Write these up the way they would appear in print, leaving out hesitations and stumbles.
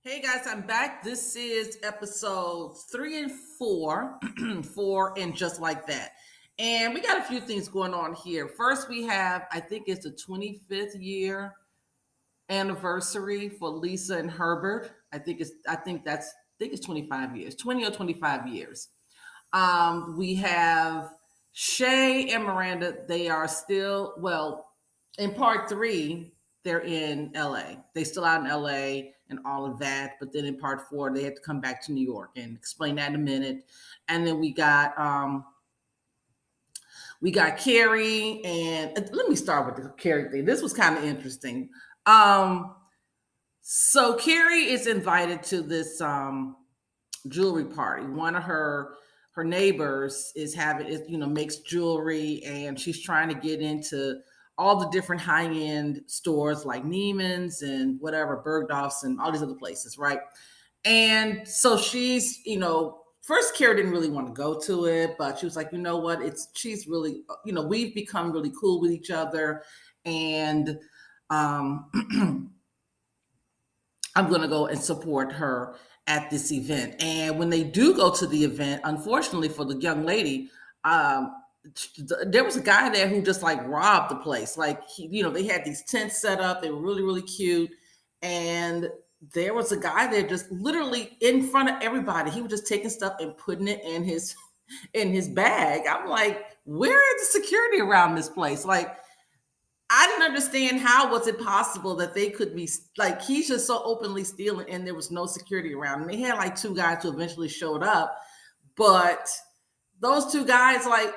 Hey guys, I'm back. This is episodes 3 and 4, 4 and just like that. And we got a few things going on here. First, we have, I think it's the 25th year anniversary for Lisa and Herbert. I think it's 25 years, 20 or 25 years. We have Shay and Miranda. They are still, well, in part three, they're in LA. They still out in LA and all of that. But then in part four, they had to come back to New York and explain that in a minute. And then we got Carrie, and let me start with the Carrie thing. This was kind of interesting. Um, so Carrie is invited to this jewelry party. One of her neighbors is having it, makes jewelry, and she's trying to get into all the different high end stores like Neiman's and whatever Bergdorf's and all these other places, right? And so first Kara didn't really want to go to it, but she was like, you know what? She's really, we've become really cool with each other, and um, I'm going to go and support her at this event. And when they do go to the event, unfortunately for the young lady, um, there was a guy there who just like robbed the place. Like they had these tents set up. They were really, really cute. And there was a guy there just literally in front of everybody. He was just taking stuff and putting it in his bag. I'm like, where is the security around this place? Like, I didn't understand how was it possible that they could be like he's just so openly stealing and there was no security around. And they had like two guys who eventually showed up, but those two guys, like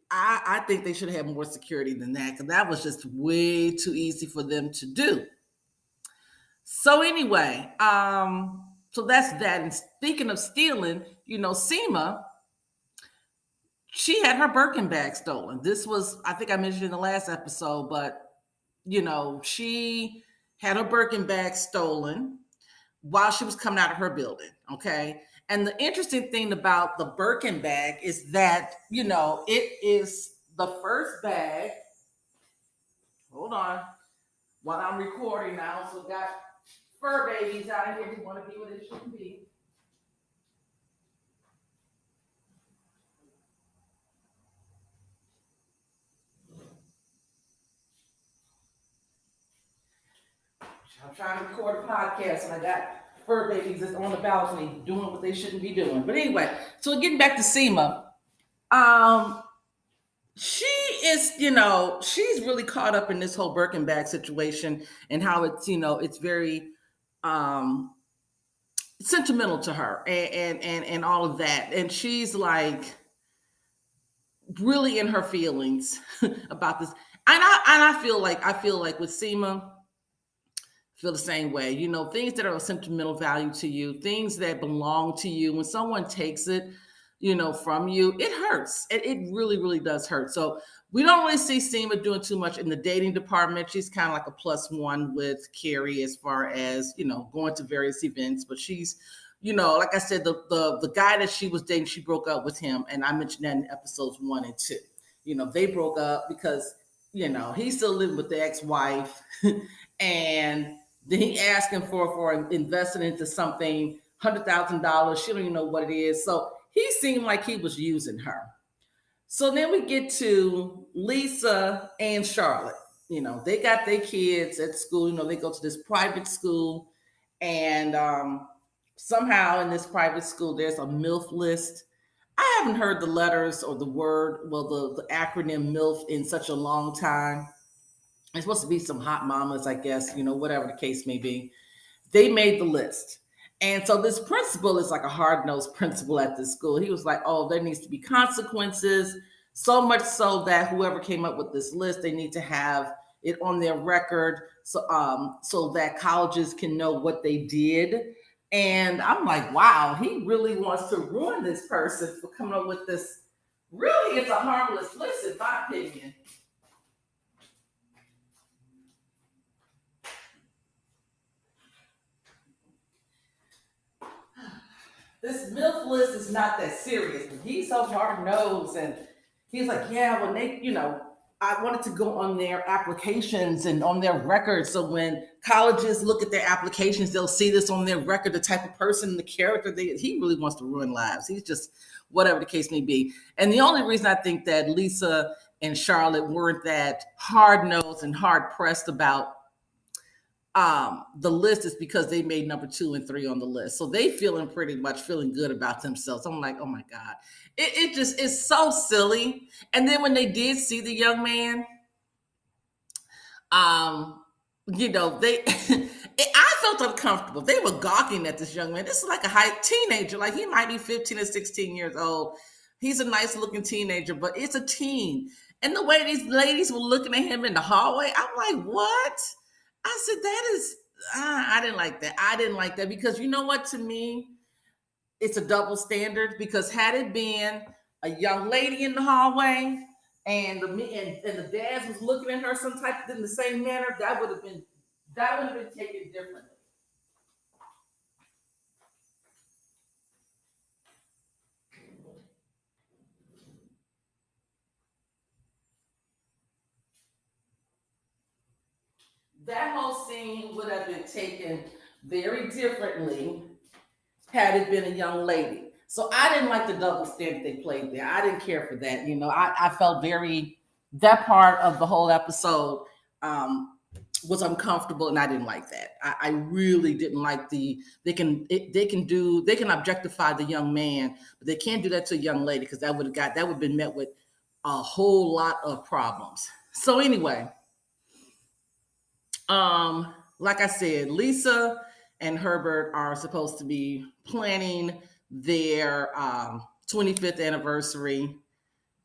I think they should have more security than that because that was just way too easy for them to do. So anyway, so that's that. And speaking of stealing, Seema, she had her Birkin bag stolen. This was, I think I mentioned in the last episode, but she had her Birkin bag stolen while she was coming out of her building. Okay. And the interesting thing about the Birkin bag is that, it is the first bag. Hold on. While I'm recording now, so we got fur babies out here who want to be what they shouldn't be. I'm trying to record a podcast and I got fur babies that's on the balcony doing what they shouldn't be doing. But anyway, so getting back to Seema, um, she is, she's really caught up in this whole Birkin bag situation and how it's very um sentimental to her and all of that. And she's like really in her feelings about this. And I feel like with Seema, feel the same way. Things that are of sentimental value to you, things that belong to you, when someone takes it, from you, it hurts. It really, really does hurt. So we don't really see Seema doing too much in the dating department. She's kind of like a plus one with Carrie as far as, going to various events. But she's, like I said, the guy that she was dating, she broke up with him. And I mentioned that in episodes 1 and 2. They broke up because, he's still living with the ex-wife. And then he asking for investing into something, $100,000. She don't even know what it is. So he seemed like he was using her. So then we get to Lisa and Charlotte. They got their kids at school. They go to this private school, and somehow in this private school there's a MILF list. I haven't heard the letters or the word, well, the acronym MILF in such a long time. It's supposed to be some hot mamas, I guess, whatever the case may be. They made the list. And so this principal is like a hard-nosed principal at this school. He was like, oh, there needs to be consequences, so much so that whoever came up with this list, they need to have it on their record so that colleges can know what they did. And I'm like, wow, he really wants to ruin this person for coming up with this. Really, it's a harmless list, in my opinion. This MILF list is not that serious, but he's so hard nosed, and he's like, yeah, when they, I wanted to go on their applications and on their records. So when colleges look at their applications, they'll see this on their record, the type of person, the character he really wants to ruin lives. He's just whatever the case may be. And the only reason I think that Lisa and Charlotte weren't that hard nosed and hard pressed about the list is because they made number 2 and 3 on the list. So they pretty much feeling good about themselves. I'm like, oh my God. It just is so silly. And then when they did see the young man, um, they I felt uncomfortable. They were gawking at this young man. This is like a high teenager. Like he might be 15 or 16 years old. He's a nice looking teenager, but it's a teen. And the way these ladies were looking at him in the hallway, I'm like, what? I said, that is, I didn't like that. I didn't like that because you know what? To me, it's a double standard because had it been a young lady in the hallway and the dad was looking at her some type in the same manner, that would have been taken differently. That whole scene would have been taken very differently had it been a young lady. So I didn't like the double standard they played there. I didn't care for that. I felt that part of the whole episode um, was uncomfortable, and I didn't like that. I really didn't like they can objectify the young man, but they can't do that to a young lady because that would have been met with a whole lot of problems. So anyway, like I said, Lisa and Herbert are supposed to be planning their 25th anniversary.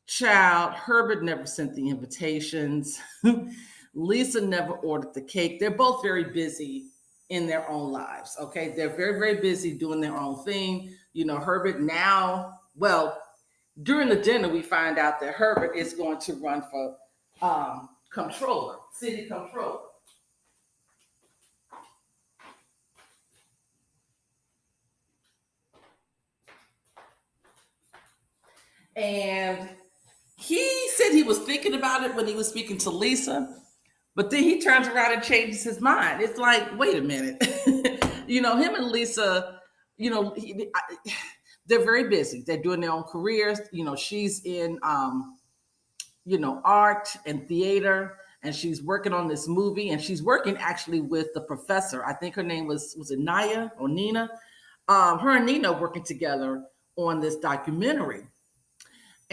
Child, Herbert never sent the invitations. Lisa never ordered the cake. They're both very busy in their own lives. Okay. They're very, very busy doing their own thing. Herbert now, well, during the dinner, we find out that Herbert is going to run for controller, city controller. And he said he was thinking about it when he was speaking to Lisa, but then he turns around and changes his mind. It's like, wait a minute. Him and Lisa, they're very busy. They're doing their own careers. She's in, art and theater, and she's working on this movie, and she's working actually with the professor. I think her name was it Naya or Nina? Her and Nina working together on this documentary.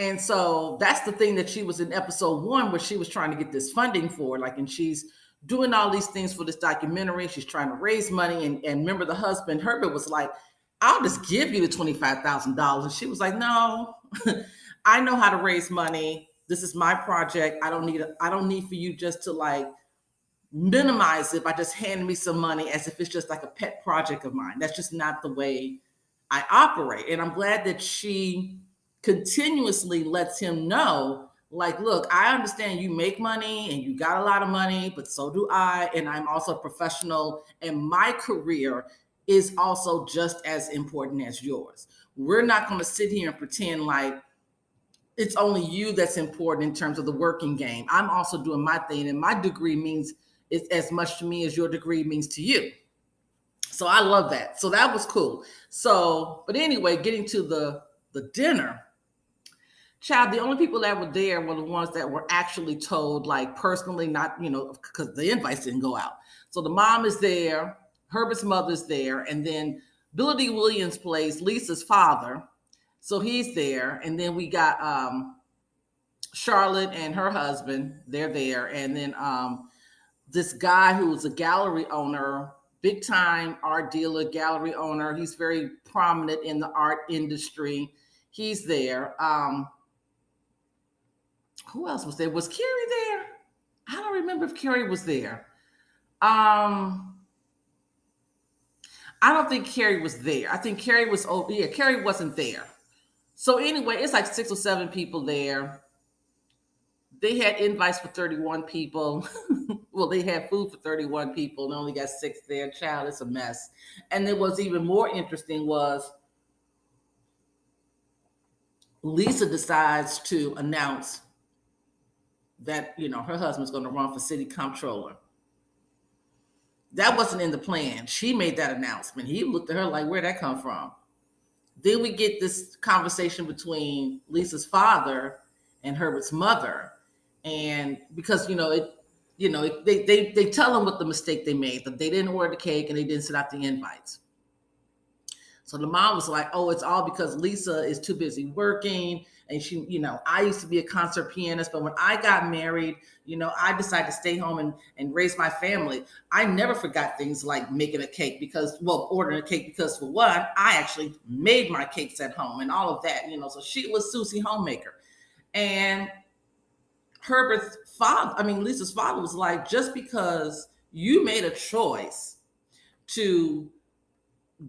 And so that's the thing that she was in episode 1 where she was trying to get this funding for, and she's doing all these things for this documentary. She's trying to raise money. And remember, the husband, Herbert, was like, I'll just give you the $25,000. And she was like, no, I know how to raise money. This is my project. I don't need for you just to minimize it by just handing me some money as if it's just like a pet project of mine. That's just not the way I operate. And I'm glad that she continuously lets him know, look, I understand you make money and you got a lot of money, but so do I. And I'm also a professional, and my career is also just as important as yours. We're not going to sit here and pretend like it's only you that's important in terms of the working game. I'm also doing my thing, and my degree means it's as much to me as your degree means to you. So I love that. So that was cool. So, but anyway, getting to the dinner, child, the only people that were there were the ones that were actually told, personally, not, because the invites didn't go out. So the mom is there, Herbert's mother's there, and then Billy D. Williams plays Lisa's father. So he's there. And then we got Charlotte and her husband, they're there. And then this guy who's a gallery owner, big time art dealer, gallery owner. He's very prominent in the art industry. He's there. Who else was there? Was Carrie there? I don't remember if Carrie was there. I don't think Carrie was there. I think Carrie was, oh yeah, Carrie wasn't there. So anyway, it's like 6 or 7 people there. They had invites for 31 people. Well, they had food for 31 people and only got 6 there. Child, it's a mess. And then what's even more interesting was Lisa decides to announce that, her husband's going to run for city comptroller. That wasn't in the plan. She made that announcement. He looked at her like, where'd that come from? Then we get this conversation between Lisa's father and Herbert's mother. And because, they tell them what the mistake they made, that they didn't order the cake and they didn't send out the invites. So the mom was like, oh, it's all because Lisa is too busy working. And she, I used to be a concert pianist, but when I got married, I decided to stay home and raise my family. I never forgot things like making a cake ordering a cake because, for one, I actually made my cakes at home and all of that, so she was Susie Homemaker. And Lisa's father was like, just because you made a choice to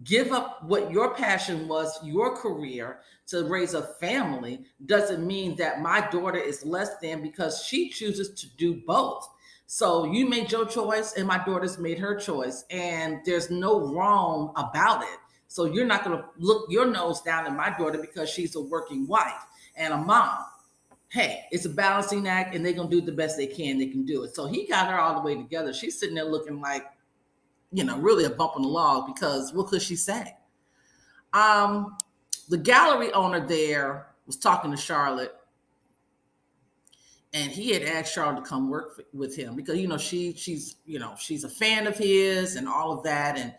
give up what your passion was, your career, to raise a family, doesn't mean that my daughter is less than because she chooses to do both. So you made your choice and my daughter's made her choice, and there's no wrong about it. So you're not going to look your nose down at my daughter because she's a working wife and a mom. Hey, it's a balancing act, and they're going to do the best they can do it. So he got her all the way together. She's sitting there looking like, really a bump on the log, because what could she say? The gallery owner there was talking to Charlotte, and he had asked Charlotte to come work with him because, she's a fan of his and all of that. And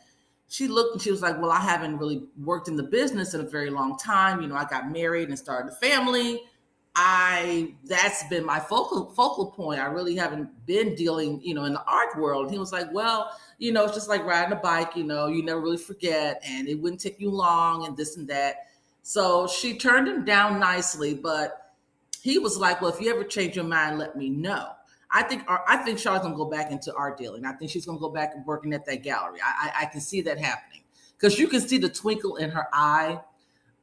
she looked and she was like, well, I haven't really worked in the business in a very long time. I got married and started a family. That's been my focal point. I really haven't been dealing, in the art world. He was like, well, it's just like riding a bike, you never really forget, and it wouldn't take you long and this and that. So she turned him down nicely, but he was like, well, if you ever change your mind, let me know. I think Charlotte's gonna go back into art dealing. I think she's gonna go back and working at that gallery. I can see that happening, because you can see the twinkle in her eye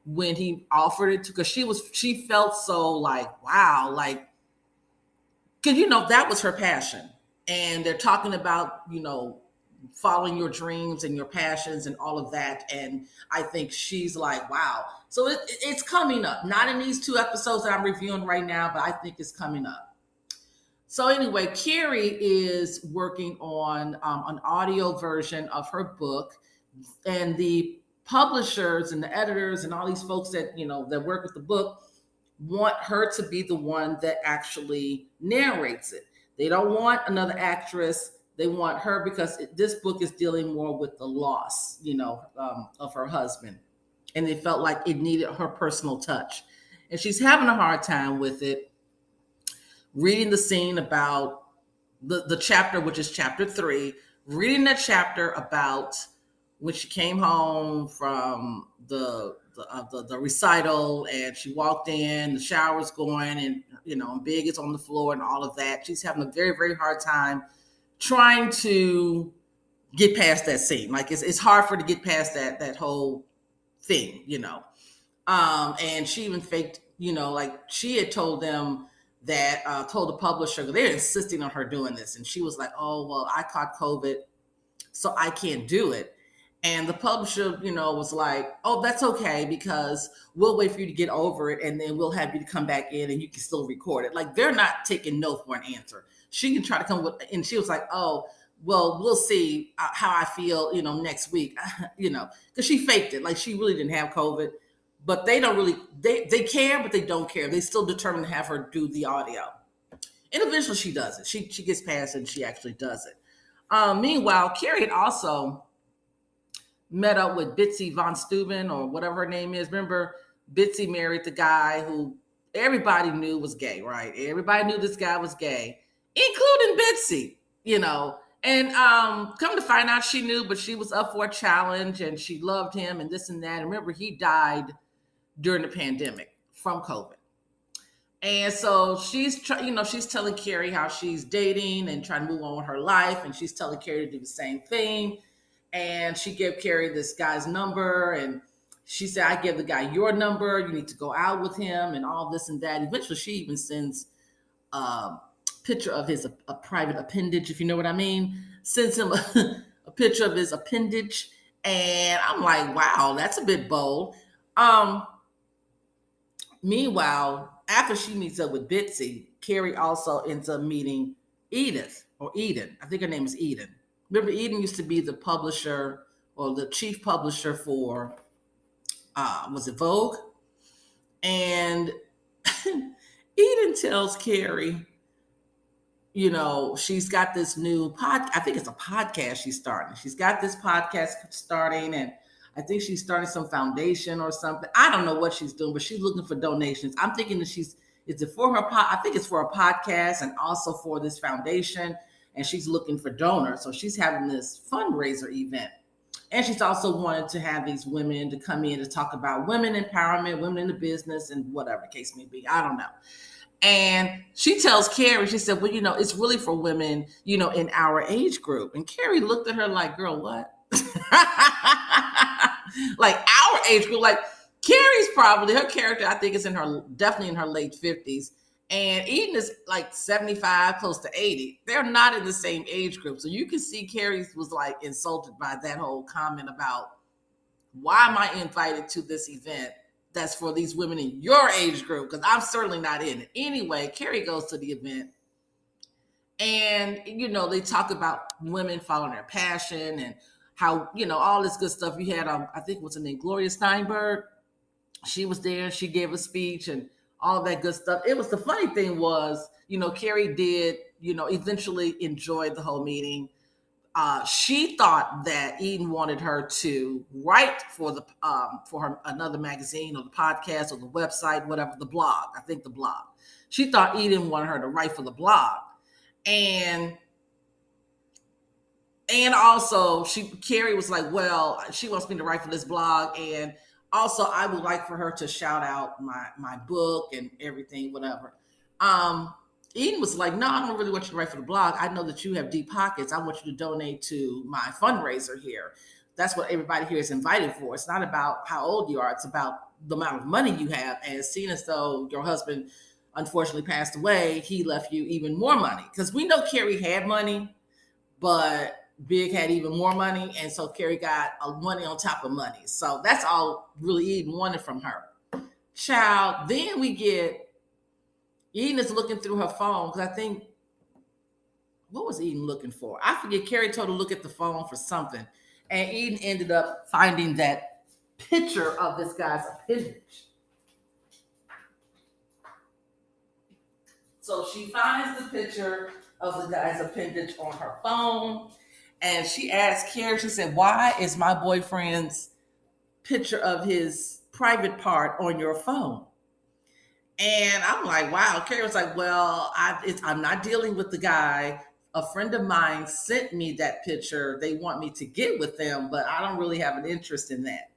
when he offered it to, because she felt so like, wow, like, because that was her passion. And they're talking about, following your dreams and your passions and all of that. And I think she's like, wow. So it's coming up, not in these 2 episodes that I'm reviewing right now, but I think it's coming up. So anyway, Carrie is working on an audio version of her book, and the publishers and the editors and all these folks that that work with the book want her to be the one that actually narrates it. They don't want another actress. They want her, because this book is dealing more with the loss, of her husband, and they felt like it needed her personal touch. And she's having a hard time with it. Reading the scene about the chapter, which is chapter 3, reading that chapter about when she came home from the recital, and she walked in, the shower's going, and Big is on the floor and all of that. She's having a very, very hard time trying to get past that scene. Like it's hard for her to get past that whole thing, and she even faked, like she had told them that told the publisher, they're insisting on her doing this, and she was like, oh, well, I caught COVID, so I can't do it. And the publisher, was like, oh, that's okay, because we'll wait for you to get over it, and then we'll have you to come back in and you can still record it. Like, they're not taking no for an answer. She can try to come with, and she was like, oh, well, we'll see how I feel, next week, because she faked it. Like, she really didn't have COVID, but they don't really, they care, but they don't care. They still determined to have her do the audio. And eventually she does it. She gets past it and she actually does it. Meanwhile, Carrie had also met up with Bitsy von Steuben, or whatever her name is. Remember, Bitsy married the guy who everybody knew was gay, right? Everybody knew this guy was gay, including Bitsy, And come to find out, she knew, but she was up for a challenge and she loved him and this and that. And remember, he died during the pandemic from COVID. And so she's telling Carrie how she's dating and trying to move on with her life. And she's telling Carrie to do the same thing. And she gave Carrie this guy's number, and she said, I give the guy your number. You need to go out with him and all this and that. Eventually, she even sends a picture of his a private appendage, if you know what I mean. Sends him a picture of his appendage. And I'm like, wow, that's a bit bold. Meanwhile, after she meets up with Bitsy, Carrie also ends up meeting Edith or Eden. I think her name is Eden. Remember, Eden used to be the publisher or the chief publisher for, was it Vogue? And Eden tells Carrie, she's got this new I think it's a podcast she's starting. She's got this podcast starting, and I think she's starting some foundation or something. I don't know what she's doing, but she's looking for donations. I'm thinking that is it for her I think it's for a podcast and also for this foundation, and she's looking for donors. So she's having this fundraiser event. And she's also wanted to have these women to come in to talk about women empowerment, women in the business, and whatever the case may be. I don't know. And she tells Carrie, she said, well, it's really for women, in our age group. And Carrie looked at her like, girl, what? Like our age group. Like Carrie's probably, her character, I think, is definitely in her late 50s. And Eden is like 75, close to 80. They're not in the same age group. So you can see Carrie was like insulted by that whole comment about, why am I invited to this event that's for these women in your age group? Because I'm certainly not in it. Anyway, Carrie goes to the event, and, they talk about women following their passion and how, all this good stuff. You had, I think, what's her name, Gloria Steinberg. She was there. She gave a speech and all that good stuff. It was, the funny thing was, Carrie did, eventually enjoy the whole meeting. She thought that Eden wanted her to write for her another magazine or the podcast or the website, whatever, the blog. I think the blog. She thought Eden wanted her to write for the blog, and also Carrie was like, well, she wants me to write for this blog, and also I would like for her to shout out my book and everything, whatever. Eden was like, no, I don't really want you to write for the blog. I know that you have deep pockets. I want you to donate to my fundraiser here. That's what everybody here is invited for. It's not about how old you are. It's about the amount of money you have. And seeing as though your husband unfortunately passed away, he left you even more money. Because we know Carrie had money, but Big had even more money. And so Carrie got money on top of money. So that's all really Eden wanted from her. Child, then we get Eden is looking through her phone, because I think, what was Eden looking for? I forget. Carrie told her to look at the phone for something. And Eden ended up finding that picture of this guy's appendage. So she finds the picture of the guy's appendage on her phone. And she asked Carrie, she said, why is my boyfriend's picture of his private part on your phone? And I'm like, wow. Carrie was like, well, I'm not dealing with the guy. A friend of mine sent me that picture. They want me to get with them, but I don't really have an interest in that.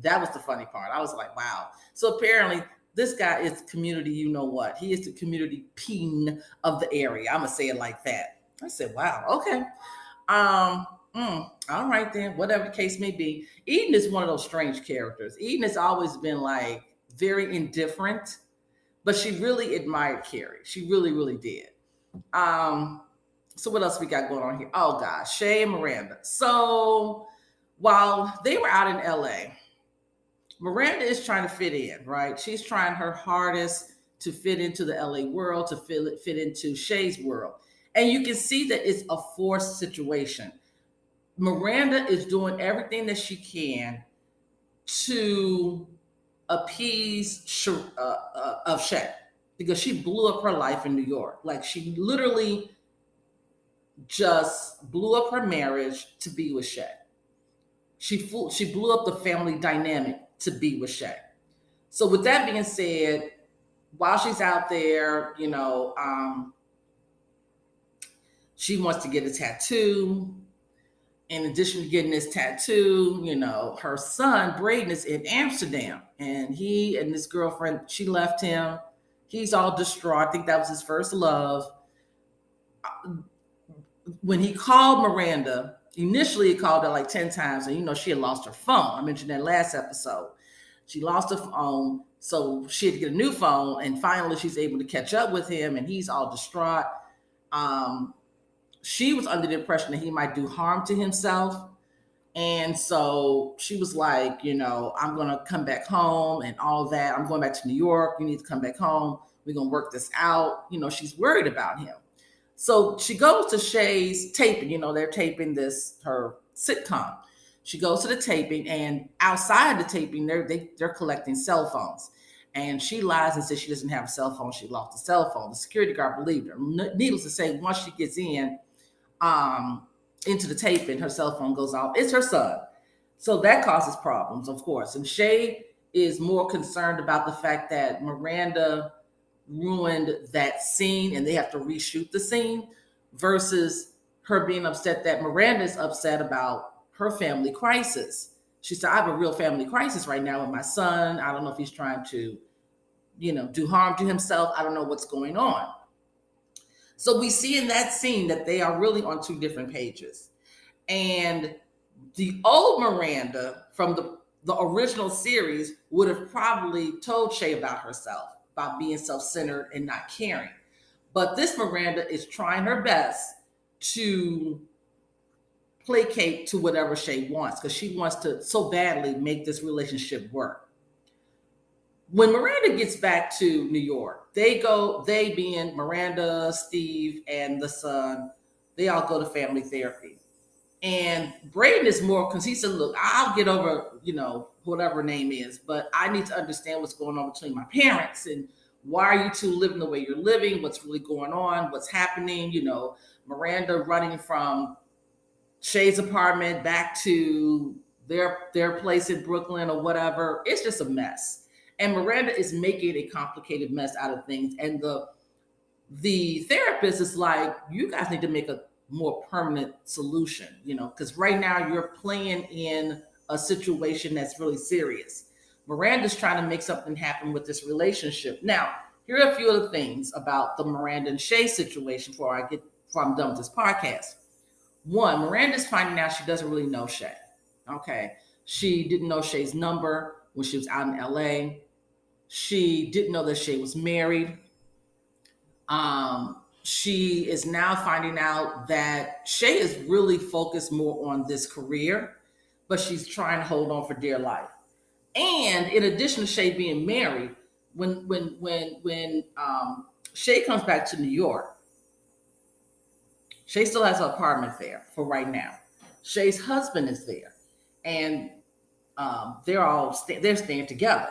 That was the funny part. I was like, wow. So apparently this guy is community, you know what? He is the community peen of the area. I'm going to say it like that. I said, wow, okay. All right then, whatever the case may be. Eden is one of those strange characters. Eden has always been like very indifferent, but she really admired Carrie. She really, really did. So what else we got going on here? Oh gosh, Shay and Miranda. So while they were out in LA, Miranda is trying to fit in, right? She's trying her hardest to fit into the LA world, to fit into Shay's world. And you can see that it's a forced situation. Miranda is doing everything that she can to appease of Shay, because she blew up her life in New York. Like, she literally just blew up her marriage to be with Shay. She blew up the family dynamic to be with Shay. So with that being said, while she's out there, she wants to get a tattoo. In addition to getting this tattoo, her son, Braden, is in Amsterdam. And he and this girlfriend, she left him. He's all distraught. I think that was his first love. When he called Miranda, initially he called her like 10 times. And, she had lost her phone. I mentioned that last episode. She lost her phone. So she had to get a new phone. And finally, she's able to catch up with him. And he's all distraught. She was under the impression that he might do harm to himself. And so she was like, I'm going to come back home and all that. I'm going back to New York. You need to come back home. We're going to work this out. She's worried about him. So she goes to Shay's taping. They're taping her sitcom. She goes to the taping, and outside the taping, they're collecting cell phones. And she lies and says she doesn't have a cell phone. She lost a cell phone. The security guard believed her. Needless to say, once she gets into the taping, her cell phone goes off. It's her son. So that causes problems, of course. And Shay is more concerned about the fact that Miranda ruined that scene and they have to reshoot the scene versus her being upset that Miranda is upset about her family crisis. She said, I have a real family crisis right now with my son. I don't know if he's trying to, do harm to himself. I don't know what's going on. So we see in that scene that they are really on two different pages. And the old Miranda from the original series would have probably told Shay about herself, about being self-centered and not caring. But this Miranda is trying her best to placate to whatever Shay wants, because she wants to so badly make this relationship work. When Miranda gets back to New York, they being Miranda, Steve, and the son, they all go to family therapy. And Braden is more, because he said, look, I'll get over, whatever her name is, but I need to understand what's going on between my parents and why are you two living the way you're living? What's really going on? What's happening? Miranda running from Shay's apartment back to their place in Brooklyn or whatever. It's just a mess. And Miranda is making a complicated mess out of things. And the therapist is like, you guys need to make a more permanent solution, because right now you're playing in a situation that's really serious. Miranda's trying to make something happen with this relationship. Now, here are a few other things about the Miranda and Shay situation before I'm done with this podcast. One, Miranda's finding out she doesn't really know Shay. Okay. She didn't know Shay's number when she was out in LA. She didn't know that Shay was married. She is now finding out that Shay is really focused more on this career, but she's trying to hold on for dear life. And in addition to Shay being married, when Shay comes back to New York, Shay still has an apartment there for right now. Shay's husband is there, and they're staying together.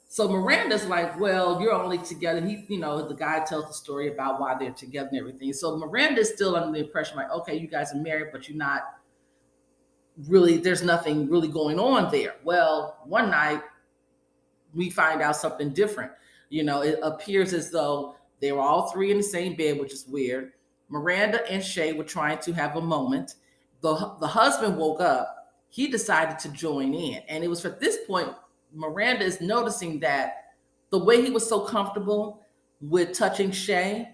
So Miranda's like, well, you're only together. The guy tells the story about why they're together and everything. So Miranda's still under the impression, like, okay, you guys are married, but you're not really, there's nothing really going on there. Well, one night we find out something different. It appears as though they were all three in the same bed, which is weird. Miranda and Shay were trying to have a moment. The husband woke up. He decided to join in. And it was at this point, Miranda is noticing that the way he was so comfortable with touching Shay,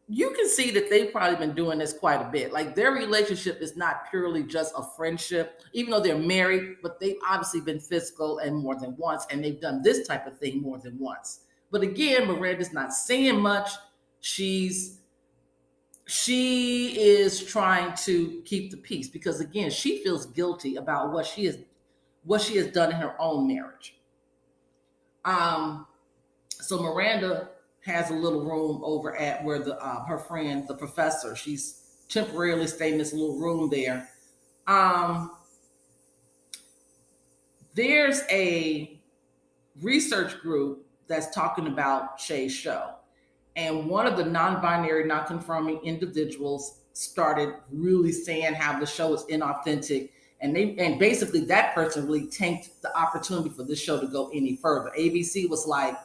you can see that they've probably been doing this quite a bit. Like, their relationship is not purely just a friendship, even though they're married, but they've obviously been physical and more than once, and they've done this type of thing more than once. But again, Miranda's not saying much. She is trying to keep the peace because, again, she feels guilty about what she has done in her own marriage. So Miranda has a little room over at where her friend, the professor, she's temporarily staying in this little room there. There's a research group that's talking about Shay's show. And one of the non-binary, non-conforming individuals started really saying how the show is inauthentic. And basically that person really tanked the opportunity for this show to go any further. ABC was like,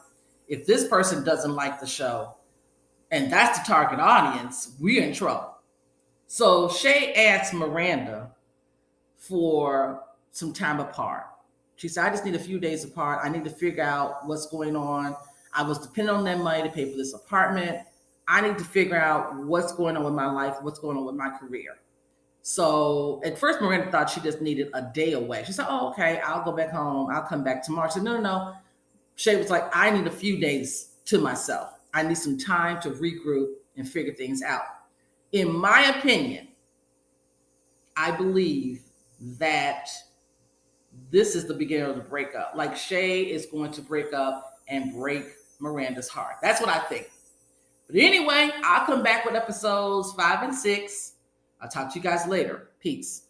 if this person doesn't like the show, and that's the target audience, we're in trouble. So Shay asked Miranda for some time apart. She said, I just need a few days apart. I need to figure out what's going on. I was depending on that money to pay for this apartment. I need to figure out what's going on with my life, what's going on with my career. So at first, Miranda thought she just needed a day away. She said, oh, okay, I'll go back home. I'll come back tomorrow. She said, no. Shay was like, I need a few days to myself. I need some time to regroup and figure things out. In my opinion, I believe that this is the beginning of the breakup. Like, Shay is going to break up and break Miranda's heart. That's what I think. But anyway, I'll come back with episodes 5 and 6. I'll talk to you guys later. Peace.